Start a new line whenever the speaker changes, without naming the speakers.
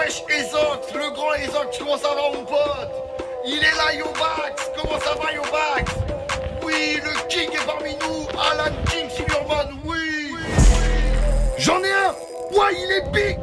wesh Ezok, le grand Ezok, comment ça va mon pote? Il est là Yobax, comment ça va Yobax? Oui, le king est parmi nous, Alan King Silverman, oui. J'en ai un. Ouais, il est big.